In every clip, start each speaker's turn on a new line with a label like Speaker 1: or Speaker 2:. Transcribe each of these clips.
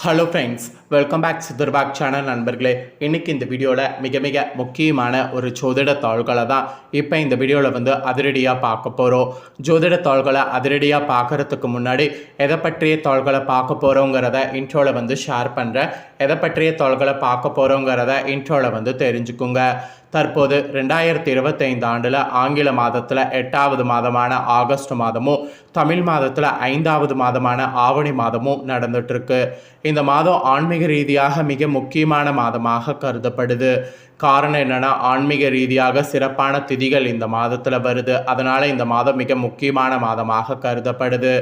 Speaker 1: Hello friends, welcome back சித்தர்பாக் channel நண்பர்களே. இன்றைக்கி இந்த வீடியோவில் மிக முக்கியமான ஒரு ஜோதிட தாள்களை தான் இப்போ இந்த வீடியோவில் அதிரடியாக பார்க்க போகிறோம். ஜோதிட தாள்களை அதிரடியாக பார்க்குறதுக்கு முன்னாடி எதை பற்றிய தாள்களை பார்க்க போகிறோங்கிறத இன்ட்ரோவில் ஷேர் பண்ணுறேன். எதை பற்றிய தாள்களை பார்க்க போகிறோங்கிறத இன்ட்ரோவில் தெரிஞ்சுக்குங்க. தற்போது 2025 ஆண்டில் ஆங்கில மாதத்தில் 8வது மாதமான ஆகஸ்ட் மாதமும் தமிழ் மாதத்தில் 5வது மாதமான ஆவணி மாதமும் நடந்துட்டுருக்கு. இந்த மாதம் ஆன்மீக ரீதியாக மிக முக்கியமான மாதமாக கருதப்படுது. காரணம் என்னென்னா, ஆன்மீக ரீதியாக சிறப்பான திதிகள் இந்த மாதத்தில் வருது. அதனால் இந்த மாதம் மிக முக்கியமான மாதமாக கருதப்படுது.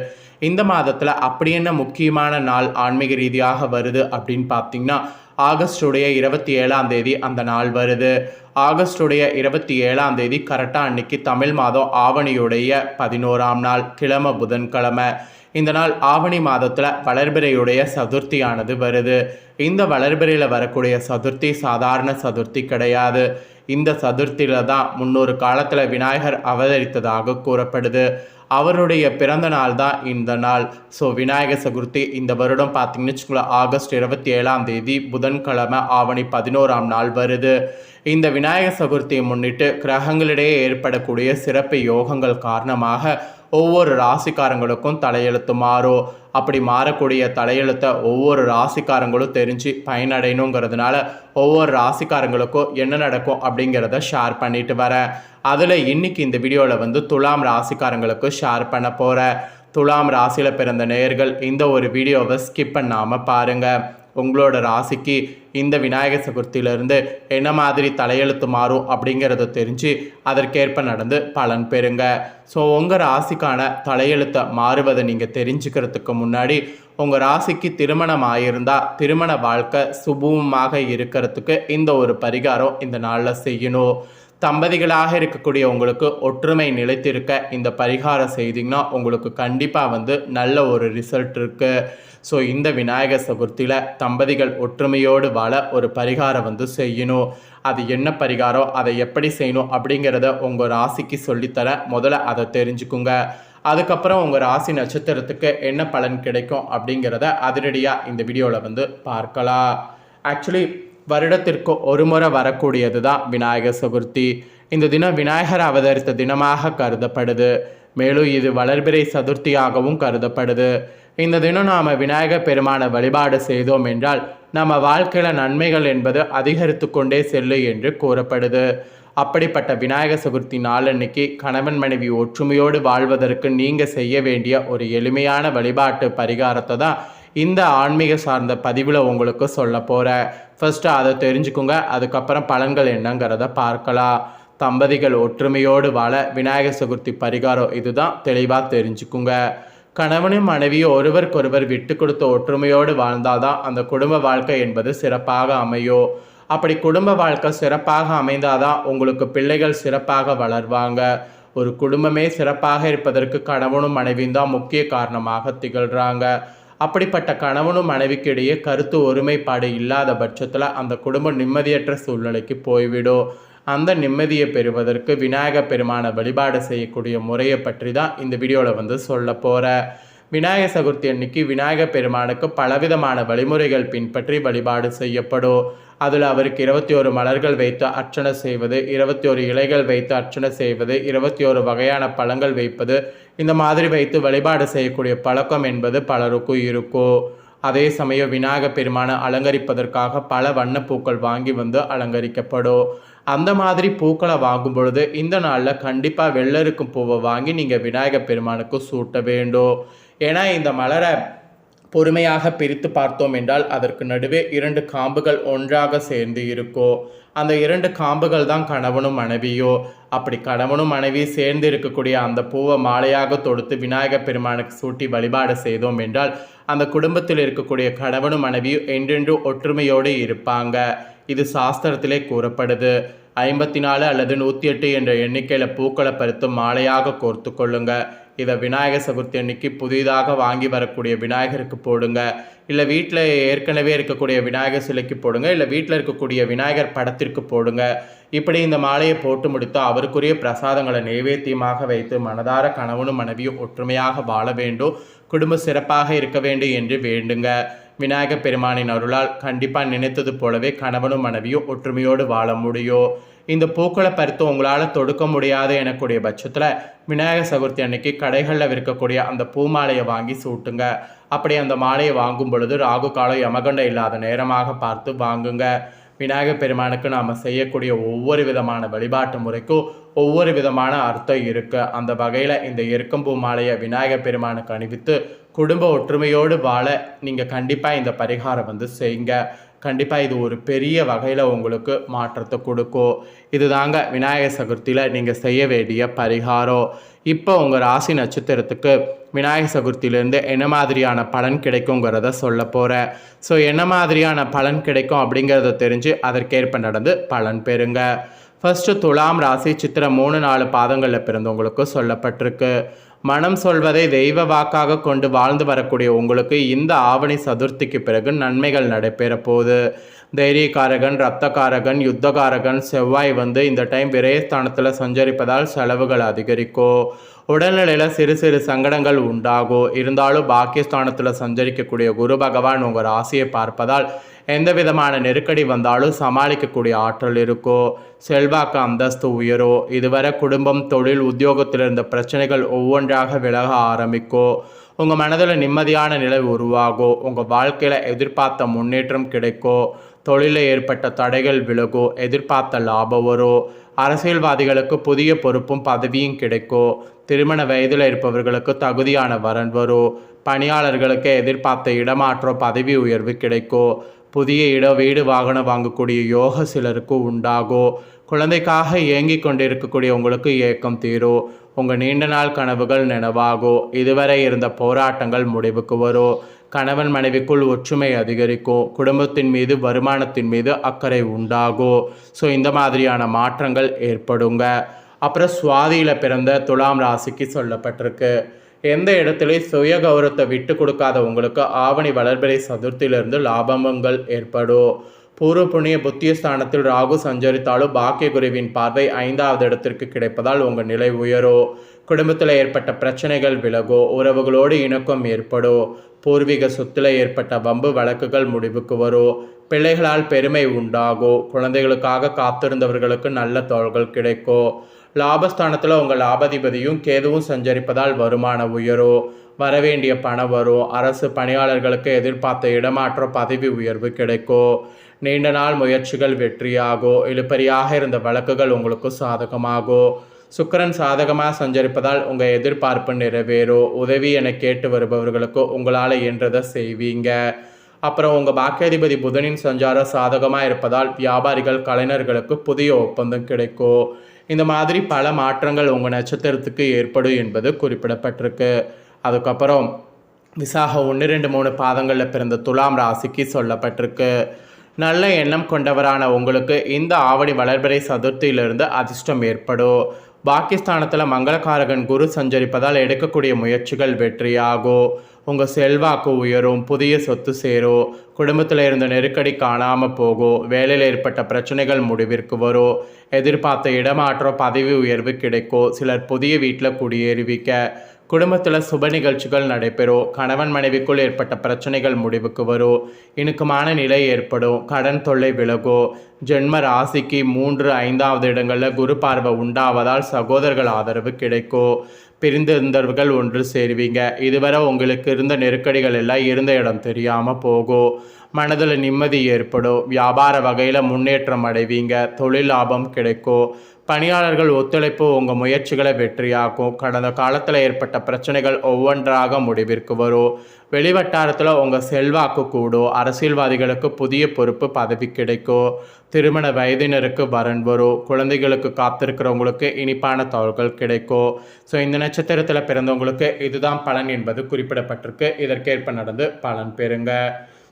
Speaker 1: இந்த மாதத்தில் அப்படி என்ன முக்கியமான நாள் ஆன்மீக ரீதியாக வருது அப்படின்னு பார்த்தீங்கன்னா, ஆகஸ்டுடைய 27ஆம் தேதி அந்த நாள் வருது. ஆகஸ்டுடைய 27ஆம் தேதி கரெக்டாக அன்னைக்கு தமிழ் மாதம் ஆவணியுடைய 11ஆம் நாள், கிழமை புதன்கிழமை. இந்த நாள் ஆவணி மாதத்தில் வளர்பிறையுடைய சதுர்த்தியானது வருது. இந்த வளர்பிறையில் வரக்கூடிய சதுர்த்தி சாதாரண சதுர்த்தி கிடையாது. இந்த சதுர்த்தியில் தான் முன்னொரு காலத்தில் விநாயகர் அவதரித்ததாக கூறப்படுது. அவருடைய பிறந்த நாள் தான் இந்த நாள். ஸோ விநாயகர் சதுர்த்தி இந்த வருடம் பார்த்திங்கன்னு வச்சுக்கோங்களேன், ஆகஸ்ட் 27ஆம் தேதி புதன்கிழமை ஆவணி 11ஆம் நாள் வருது. இந்த விநாயகர் சதுர்த்தியை முன்னிட்டு கிரகங்களிடையே ஏற்படக்கூடிய சிறப்பு யோகங்கள் காரணமாக ஒவ்வொரு ராசிக்காரங்களுக்கும் தலையெழுத்து மாறும். அப்படி மாறக்கூடிய தலையெழுத்தை ஒவ்வொரு ராசிக்காரங்களும் தெரிஞ்சு பயனடையணுங்கிறதுனால ஒவ்வொரு ராசிக்காரங்களுக்கும் என்ன நடக்கும் அப்படிங்கிறத ஷேர் பண்ணிட்டு வரேன். அதில் இன்றைக்கி இந்த வீடியோவில் துலாம் ராசிக்காரங்களுக்கு ஷேர் பண்ண போகிறேன். துலாம் ராசியில் பிறந்த நேயர்கள் இந்த ஒரு வீடியோவை ஸ்கிப் பண்ணாமல் பாருங்கள். உங்களோட ராசிக்கு இந்த விநாயகர் சதுர்த்தியிலிருந்து என்ன மாதிரி தலையெழுத்து மாறும் அப்படிங்கிறத தெரிஞ்சு அதற்கேற்ப நடந்து பலன் பெறுங்க. ஸோ உங்கள் ராசிக்கான தலையெழுத்தை மாறுவதை நீங்கள் தெரிஞ்சுக்கிறதுக்கு முன்னாடி உங்கள் ராசிக்கு திருமணம் ஆகியிருந்தால் திருமண வாழ்க்கை சுபமாக இருக்கிறதுக்கு இந்த ஒரு பரிகாரம் இந்த நாளில் செய்யணும். தம்பதிகளாக இருக்கக்கூடிய உங்களுக்கு ஒற்றுமை நிலைத்திருக்க இந்த பரிகாரம் செய்திங்கன்னா உங்களுக்கு கண்டிப்பாக நல்ல ஒரு ரிசல்ட் இருக்குது. ஸோ இந்த விநாயகர் சதுர்த்தியில் தம்பதிகள் ஒற்றுமையோடு வாழ ஒரு பரிகாரம் செய்யணும். அது என்ன பரிகாரம், அதை எப்படி செய்யணும் அப்படிங்கிறத உங்கள் ராசிக்கு சொல்லித்தரேன். முதல்ல அதை தெரிஞ்சுக்குங்க. அதுக்கப்புறம் உங்கள் ராசி நட்சத்திரத்துக்கு என்ன பலன் கிடைக்கும் அப்படிங்கிறத அதிரடியாக இந்த வீடியோவில் பார்க்கலாம். ஆக்சுவலி வருடத்திற்கு ஒரு முறை வரக்கூடியது தான் விநாயகர் சதுர்த்தி. இந்த தினம் விநாயகர் அவதரித்த தினமாக கருதப்படுது. மேலும் இது வளர்பிறை சதுர்த்தியாகவும் கருதப்படுது. இந்த தினம் நாம் விநாயகர் பெருமானை வழிபாடு செய்தோம் என்றால் நம்ம வாழ்க்கையில் நன்மைகள் என்பது அதிகரித்து கொண்டே செல்லும் என்று கூறப்படுது. அப்படிப்பட்ட விநாயகர் சதுர்த்தி நாளன்னைக்கு கணவன் மனைவி ஒற்றுமையோடு வாழ்வதற்கு நீங்கள் செய்ய வேண்டிய ஒரு எளிமையான வழிபாட்டு பரிகாரத்தை தான் இந்த ஆன்மீக சார்ந்த பதிவில் உங்களுக்கு சொல்ல போகிறேன். ஃபஸ்ட்டு அதை தெரிஞ்சுக்குங்க. அதுக்கப்புறம் பலன்கள் என்னங்கிறத பார்க்கலாம். தம்பதிகள் ஒற்றுமையோடு வாழ விநாயகர் சதுர்த்தி பரிகாரம் இதுதான், தெளிவாக தெரிஞ்சுக்குங்க. கணவனும் மனைவியும் ஒருவருக்கொருவர் விட்டு கொடுத்த ஒற்றுமையோடு வாழ்ந்தால்தான் அந்த குடும்ப வாழ்க்கை என்பது சிறப்பாக அமையும். அப்படி குடும்ப வாழ்க்கை சிறப்பாக அமைந்தாதான் உங்களுக்கு பிள்ளைகள் சிறப்பாக வளர்வாங்க. ஒரு குடும்பமே சிறப்பாக இருப்பதற்கு கணவனும் மனைவியும் தான் முக்கிய காரணமாக திகழ்கிறாங்க. அப்படிப்பட்ட கணவனும் மனைவிக்கு இடையே கருத்து ஒருமைப்பாடு இல்லாத பட்சத்தில் அந்த குடும்பம் நிம்மதியற்ற சூழ்நிலைக்கு போய்விடும். அந்த நிம்மதியை பெறுவதற்கு விநாயகர் பெருமானை வழிபாடு செய்யக்கூடிய முறையை பற்றி தான் இந்த வீடியோவில் சொல்ல போகிறேன். விநாயகர் சதுர்த்தி அன்னைக்கு விநாயகர் பெருமானுக்கு பலவிதமான வழிமுறைகள் பின்பற்றி வழிபாடு செய்யப்படும். அதில் அவருக்கு 21 மலர்கள் வைத்து அர்ச்சனை செய்வது, 21 இலைகள் வைத்து அர்ச்சனை செய்வது, 21 வகையான பழங்கள் வைப்பது, இந்த மாதிரி வைத்து வழிபாடு செய்யக்கூடிய பழக்கம் என்பது பலருக்கும் இருக்கும். அதே சமயம் விநாயகர் பெருமானை அலங்கரிப்பதற்காக பல வண்ணப்பூக்கள் வாங்கி அலங்கரிக்கப்படும். அந்த மாதிரி பூக்களை வாங்கும் பொழுது இந்த நாளில் கண்டிப்பாக வெள்ளருக்கும் பூவை வாங்கி நீங்கள் விநாயகர் பெருமானுக்கு சூட்ட வேண்டும். ஏன்னா இந்த மலரை பொறுமையாக பிரித்து பார்த்தோம் என்றால் அதற்கு நடுவே 2 காம்புகள் ஒன்றாக சேர்ந்து இருக்கும். அந்த 2 காம்புகள் தான் கணவனும் மனைவியோ. அப்படி கணவனும் மனைவி சேர்ந்து இருக்கக்கூடிய அந்த பூவை மாலையாக தொடுத்து விநாயகர் பெருமானுக்கு சூட்டி வழிபாடு செய்தோம் என்றால் அந்த குடும்பத்தில் இருக்கக்கூடிய கணவனும் மனைவியும் என்றென்றும் ஒற்றுமையோடு இருப்பாங்க. இது சாஸ்திரத்திலே கூறப்படுது. 54 அல்லது 108 என்ற எண்ணிக்கையில் பூக்களை பறித்து மாலையாக கோர்த்து கொள்ளுங்க. இதை விநாயகர் சதுர்த்தி அன்னைக்கு புதிதாக வாங்கி வரக்கூடிய விநாயகருக்கு போடுங்க. இல்லை வீட்டில் ஏற்கனவே இருக்கக்கூடிய விநாயகர் சிலைக்கு போடுங்க. இல்லை வீட்டில் இருக்கக்கூடிய விநாயகர் படத்திற்கு போடுங்க. இப்படி இந்த மாலையை போட்டு முடித்து அவருக்குரிய பிரசாதங்களை நைவேத்தியமாக வைத்து மனதார கணவனும் மனைவியும் ஒற்றுமையாக வாழ வேண்டும், குடும்பம் சிறப்பாக இருக்க வேண்டும் என்று வேண்டுங்க. விநாயகப் பெருமானின் அருளால் கண்டிப்பாக நினைத்தது போலவே கணவனும் மனைவியும் ஒற்றுமையோடு வாழ முடியும். இந்த பூக்களை பறித்து உங்களால் தொடுக்க முடியாது எனக்கூடிய பட்சத்தில் விநாயகர் சதுர்த்தி அன்னைக்கு கடைகளில் விற்கக்கூடிய அந்த பூ மாலையை வாங்கி சூட்டுங்க. அப்படி அந்த மாலையை வாங்கும் பொழுது ராகு காலம் யமகண்டம் இல்லாத நேரமாக பார்த்து வாங்குங்க. விநாயகர் பெருமானுக்கு நாம் செய்யக்கூடிய ஒவ்வொரு விதமான வழிபாட்டு முறைக்கும் ஒவ்வொரு விதமான அர்த்தம் இருக்குது. அந்த வகையில் இந்த எருக்கம்பூ மாலையை விநாயகர் பெருமானுக்கு அணிவித்து குடும்ப ஒற்றுமையோடு வாழ நீங்கள் கண்டிப்பாக இந்த பரிகாரம் செய்யுங்க. கண்டிப்பாக இது ஒரு பெரிய வகையில் உங்களுக்கு மாற்றத்தை கொடுக்கும். இது தாங்க விநாயகர் சதுர்த்தியில் நீங்கள் செய்ய வேண்டிய பரிகாரம். இப்போ உங்கள் ராசி நட்சத்திரத்துக்கு விநாயகர் சதுர்த்தியிலேருந்து என்ன மாதிரியான பலன் கிடைக்குங்கிறத சொல்ல போகிறேன். ஸோ என்ன மாதிரியான பலன் கிடைக்கும் அப்படிங்கிறத தெரிஞ்சு அதற்கேற்ப நடந்து பலன் பெறுங்க. ஃபஸ்ட்டு துலாம் ராசி சித்திரை 3-4 பாதங்களில் பிறந்தவங்களுக்கு சொல்லப்பட்டிருக்கு. மனம் சொல்வதை தெய்வ வாக்காக கொண்டு வாழ்ந்து வரக்கூடிய உங்களுக்கு இந்த ஆவணி சதுர்த்திக்கு பிறகு நன்மைகள் நடைபெற போகுது. தைரியக்காரகன், இரத்தக்காரகன், யுத்தகாரகன் செவ்வாய் இந்த டைம் விரயஸ்தானத்தில் சஞ்சரிப்பதால் செலவுகள் அதிகரிக்கும். உடல்நிலையில் சிறு சிறு சங்கடங்கள் உண்டாகும். இருந்தாலும் பாக்கியஸ்தானத்தில் சஞ்சரிக்கக்கூடிய குரு பகவான் உங்கள் ராசியை பார்ப்பதால் எந்த விதமான நெருக்கடி வந்தாலும் சமாளிக்கக்கூடிய ஆற்றல் இருக்கும். செல்வாக்கு அந்தஸ்து உயரும். இதுவரை குடும்பம், தொழில், உத்தியோகத்தில் இருந்த பிரச்சனைகள் ஒவ்வொன்றாக விலக ஆரம்பிக்கும். உங்கள் மனதில் நிம்மதியான நிலை உருவாகும். உங்கள் வாழ்க்கையில் எதிர்பார்த்த முன்னேற்றம் கிடைக்கும். தொழிலில் ஏற்பட்ட தடைகள் விலகும். எதிர்பார்த்த லாபம் வரும். அரசியல்வாதிகளுக்கு புதிய பொறுப்பும் பதவியும் கிடைக்கும். திருமண வயதில் இருப்பவர்களுக்கு தகுதியான வரன் வரும். பணியாளர்களுக்கு எதிர்பார்த்த இடமாற்றம், பதவி உயர்வு கிடைக்கும். புதிய வீடு வாகனம் வாங்கக்கூடிய யோக சிலருக்கு உண்டாகும். குழந்தைக்காக ஏங்கி கொண்டிருக்கக்கூடிய உங்களுக்கு ஏக்கம் தீரும். உங்கள் நீண்ட நாள் கனவுகள் நினைவாகும். இதுவரை இருந்த போராட்டங்கள் முடிவுக்கு வரும். கணவன் மனைவிக்குள் ஒற்றுமை அதிகரிக்கும். குடும்பத்தின் மீது, வருமானத்தின் மீது அக்கறை உண்டாகும். ஸோ இந்த மாதிரியான மாற்றங்கள் ஏற்படுங்க. அப்புறம் சுவாதியில் பிறந்த துலாம் ராசிக்கு சொல்லப்பட்டிருக்கு. எந்த இடத்துலையும் சுய கௌரவத்தை விட்டு கொடுக்காத உங்களுக்கு ஆவணி வளர்பிறை சதுர்த்தியிலிருந்து லாபங்கள் ஏற்படும். பூர்வ புண்ணிய புத்திய ஸ்தானத்தில் ராகு சஞ்சரித்தாலும் பாக்கிய குருவின் பார்வை 5வது இடத்திற்கு கிடைப்பதால் உங்கள் நிலை உயரும். குடும்பத்தில் ஏற்பட்ட பிரச்சனைகள் விலகும். உறவுகளோடு இணக்கம் ஏற்படும். பூர்வீக சொத்தில் ஏற்பட்ட வம்பு வழக்குகள் முடிவுக்கு வரும். பிள்ளைகளால் பெருமை உண்டாகும். குழந்தைகளுக்காக காத்திருந்தவர்களுக்கு நல்ல தோள்கள் கிடைக்கும். லாபஸ்தானத்தில் உங்கள் லாபாதிபதியும் கேதுவும் சஞ்சரிப்பதால் வருமானம் உயரும். வரவேண்டிய பணம் வரும். அரசு பணியாளர்களுக்கு எதிர்பார்த்த இடமாற்ற பதவி உயர்வு கிடைக்கும். நீண்ட நாள் முயற்சிகள் வெற்றியாகும். இழுபறியாக இருந்த வழக்குகள் உங்களுக்கு சாதகமாகும். சுக்கிரன் சாதகமாக சஞ்சரிப்பதால் உங்கள் எதிர்பார்ப்பு நிறைவேறும். உதவி என கேட்டு வருபவர்களுக்கு உங்களால் இயன்றதை செய்வீங்க. அப்புறம் உங்கள் பாக்கியாதிபதி புதனின் சஞ்சாரம் சாதகமாக இருப்பதால் வியாபாரிகள், கலைஞர்களுக்கு புதிய ஒப்பந்தம் கிடைக்கும். இந்த மாதிரி பல மாற்றங்கள் உங்கள் நட்சத்திரத்துக்கு ஏற்படும் என்பது குறிப்பிடப்பட்டிருக்கு. அதுக்கப்புறம் விசாக 1, 2, 3 பாதங்களில் பிறந்த துலாம் ராசிக்கு சொல்லப்பட்டிருக்கு. நல்ல எண்ணம் கொண்டவரான உங்களுக்கு இந்த ஆவணி வளர்பிறை சதுர்த்தியிலிருந்து அதிர்ஷ்டம் ஏற்படும். பாகிஸ்தானத்தில் மங்களகாரகன் குரு சஞ்சரிப்பதால் எடுக்கக்கூடிய முயற்சிகள் வெற்றியாகும். உங்கள் செல்வாக்கு உயரும். புதிய சொத்து சேரும். குடும்பத்தில் இருந்த நெருக்கடி காணாமல் போகும். வேலையில் ஏற்பட்ட பிரச்சனைகள் முடிவிற்கு வரும். எதிர்பார்த்த இடமாற்றம், பதவி உயர்வு கிடைக்கும். சிலர் புதிய வீட்டில் குடியேறிவிக்க. குடும்பத்தில் சுப நிகழ்ச்சிகள் நடைபெறும். கணவன் மனைவிக்குள் ஏற்பட்ட பிரச்சனைகள் முடிவுக்கு வரும். இணுக்கமான நிலை ஏற்படும். கடன் தொல்லை விலகும். ஜென்ம ராசிக்கு 3, 5வது இடங்களில் குரு பார்வை உண்டாவதால் சகோதரர்கள் ஆதரவு கிடைக்கும். பிரிந்திருந்தவர்கள் ஒன்று சேருவீங்க. இதுவரை உங்களுக்கு இருந்த நெருக்கடிகள் எல்லாம் இருந்த இடம் தெரியாமல் போகும். மனதில் நிம்மதி ஏற்படும். வியாபார வகையில் முன்னேற்றம் அடைவீங்க. தொழில் லாபம் கிடைக்கும். பணியாளர்கள் ஒத்துழைப்பு உங்கள் முயற்சிகளை வெற்றியாக்கும். கடந்த காலத்தில் ஏற்பட்ட பிரச்சனைகள் ஒவ்வொன்றாக முடிவிற்கு வரும். வெளிவட்டாரத்தில் உங்கள் செல்வாக்கு கூடும். அரசியல்வாதிகளுக்கு புதிய பொறுப்பு, பதவி கிடைக்கும். திருமண வயதினருக்கு வரன் வரும். குழந்தைகளுக்கு காத்திருக்கிறவங்களுக்கு இனிப்பான தகவல்கள் கிடைக்கும். ஸோ இந்த நட்சத்திரத்தில் பிறந்தவங்களுக்கு இதுதான் பலன் என்பது குறிப்பிடப்பட்டிருக்கு. இதற்கேற்ப நடந்து பலன் பெறுங்க.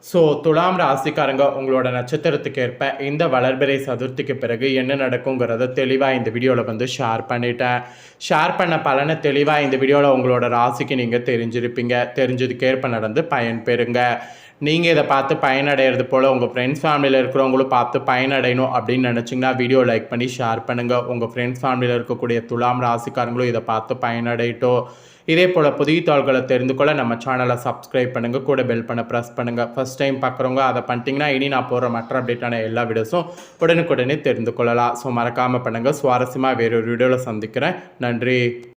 Speaker 1: ஸோ துலாம் ராசிக்காரங்க உங்களோட நட்சத்திரத்துக்கு ஏற்ப இந்த வளர்பிறை சதுர்த்திக்கு பிறகு என்ன நடக்குங்கிறத தெளிவாக இந்த வீடியோவில் ஷேர் பண்ணிட்டேன். ஷேர் பண்ண பலனை தெளிவாக இந்த வீடியோவில் உங்களோட ராசிக்கு நீங்கள் தெரிஞ்சிருப்பீங்க. தெரிஞ்சதுக்கேற்ப நடந்து பயன்பெறுங்க. நீங்கள் இதை பார்த்து பயனடைகிறது போல் உங்கள் ஃப்ரெண்ட்ஸ் ஃபேமிலியில் இருக்கிறவங்களும் பார்த்து பயனடையணும் அப்படின்னு நினச்சிங்கன்னா வீடியோ லைக் பண்ணி ஷேர் பண்ணுங்கள். உங்கள் ஃப்ரெண்ட்ஸ் ஃபேமிலியில் இருக்கக்கூடிய துலாம் ராசிக்காரங்களும் இதை பார்த்து பயனடையட்டும். இதே போல் புதிய தாள்களை தெரிந்து கொள்ள நம்ம சேனலை சப்ஸ்கிரைப் பண்ணுங்கள், கூட பெல் பண்ண ப்ரெஸ் பண்ணுங்கள். ஃபஸ்ட் டைம் பார்க்குறவங்க அதை பண்ணிட்டீங்கன்னா இனி நான் போடுற மற்ற அப்டேட்டான எல்லா வீடியோஸும் உடனுக்குடனே தெரிந்து கொள்ளலாம். ஸோ மறக்காமல் பண்ணுங்கள். சுவாரஸ்யமாக வேறொரு வீடியோவில் சந்திக்கிறேன். நன்றி.